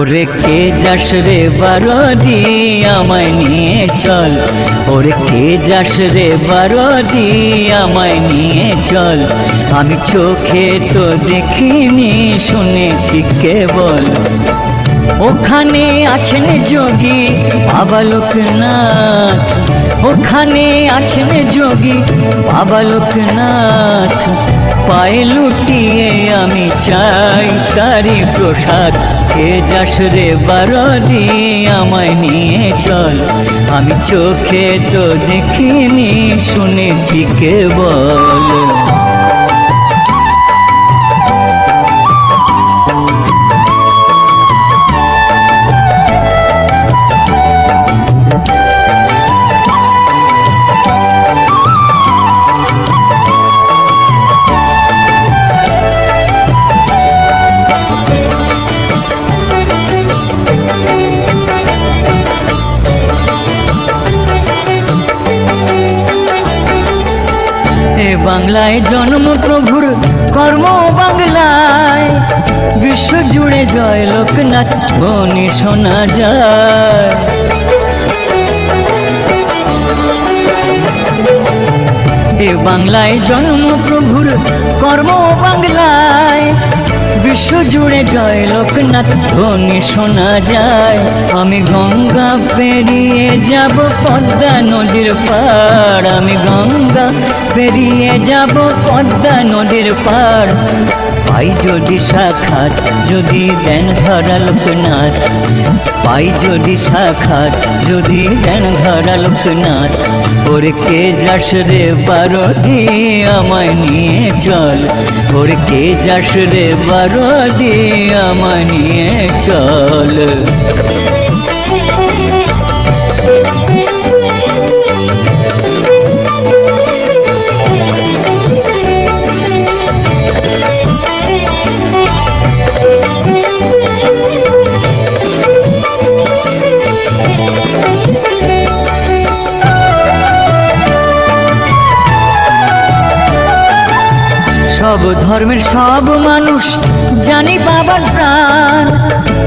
ওরে কে যাস রে বারদি আমায় নিয়ে চল, ওরে কে যাস রে বারদি আমায় নিয়ে চল। আমি চোখে তো দেখিনি, শুনেছি কেবল। ওখানে আছেন যোগী বাবা লোকনাথ, ওখানে আছেন যোগী বাবা লোকনাথ। পায়ে লুটিয়ে আমি চাই তারি প্রসাদ। কে যাস রে বারদি আমায় নিয়ে চল, আমি চোখে তো দেখিনি, শুনেছি কেবল। বাংলায় জন্ম প্রভুর, কর্ম বাংলায়, বিশ্ব জুড়ে জয় লোকনাথ ধ্বনি শোনা যায়। বাংলায় জন্ম প্রভুর, কর্ম বাংলায়, বিশ্ব জুড়ে জয় লোকনাথ ধ্বনি শোনা যায়। আমি গঙ্গা পেরিয়ে যাব পদ্মা নদীর পাড়, আমি গঙ্গা পেরিয়ে যাব পদ্মা নদীর পাড়। পাই যদি সাক্ষাৎ, যদি দেন ধরা লোকনাথ, পাই যদি সাক্ষাৎ, যদি দেন ধরা লোকনাথ। ওরে কে যাস রে বারদি আমায় নিয়ে চল, ওরে কে যাস রে বারদি আমায় নিয়ে চল। সব ধর্মের সব মানুষ জানি বাবার প্রাণ,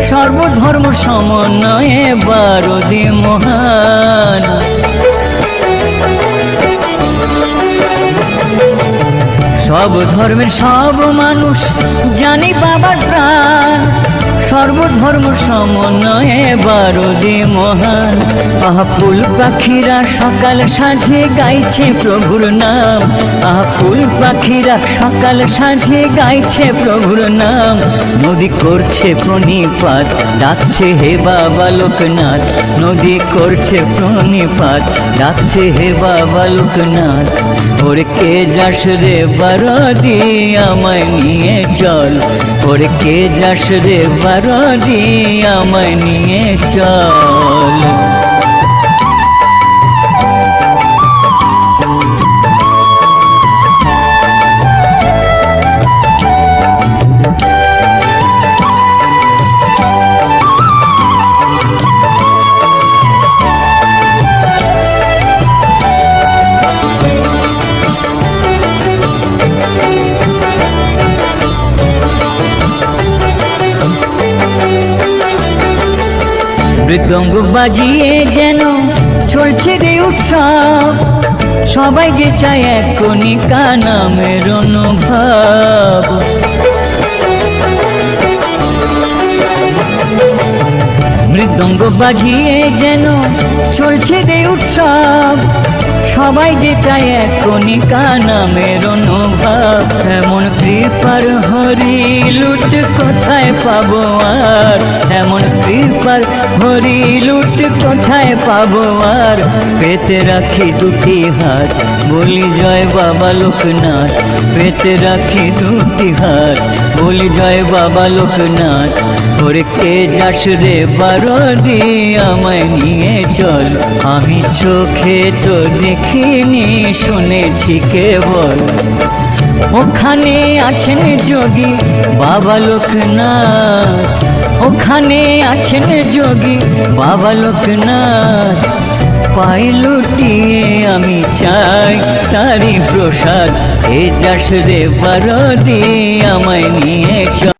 সর্বধর্ম সমন্বয়ে বারদি মহান। সব ধর্মের সব মানুষ জানি বাবার প্রাণ, সর্বধর্ম সমন্বয়ে বারদি মহান। আহা ফুল পাখিরা সকাল সাঁঝে গাইছে প্রভুর নাম, আহা ফুল পাখিরা সকাল সাঁঝে গাইছে প্রভুর নাম। নদী করছে প্রণিপাত, ডাকছে হে বাবা লোকনাথ, নদী করছে প্রণিপাত, ডাকছে হে বাবা লোকনাথ। ওরে কে যাস রে বারদি আমায় নিয়ে চল, ওরে কে যাস রে বারদি আমায় নিয়ে চল। মৃদঙ্গ বাজিয়ে যেন চলছে রে উৎসব, সবাই যে চায় এক কণিকা নামের অনুভব। মৃদঙ্গ বাজিয়ে যেন চলছে রে উৎসব, সবাই যে চায় এক কণিকা নামের অনুভব। এমন কৃপার হরি লুট কোথায় পাবো আর, এমন কৃপার হরি লুট কোথায় পাবো আর। পেতে রাখি দুটি হাত, বলি জয় বাবা লোকনাথ, পেতে রাখি দুটি হাত, বলি জয় বাবা লোকনাথ। ওরে কে যাস রে বারদি আমায় নিয়ে চল, আমি চোখে তো দেখিনি, শুনেছি কেবল। ওখানে আছেন যোগী বাবা লোকনাথ, ওখানে আছেন যোগী বাবা লোকনাথ। পাই লুটিয়ে আমি চাই তারি প্রসাদ, কে যাস রে বারদি আমায় নিয়ে চল।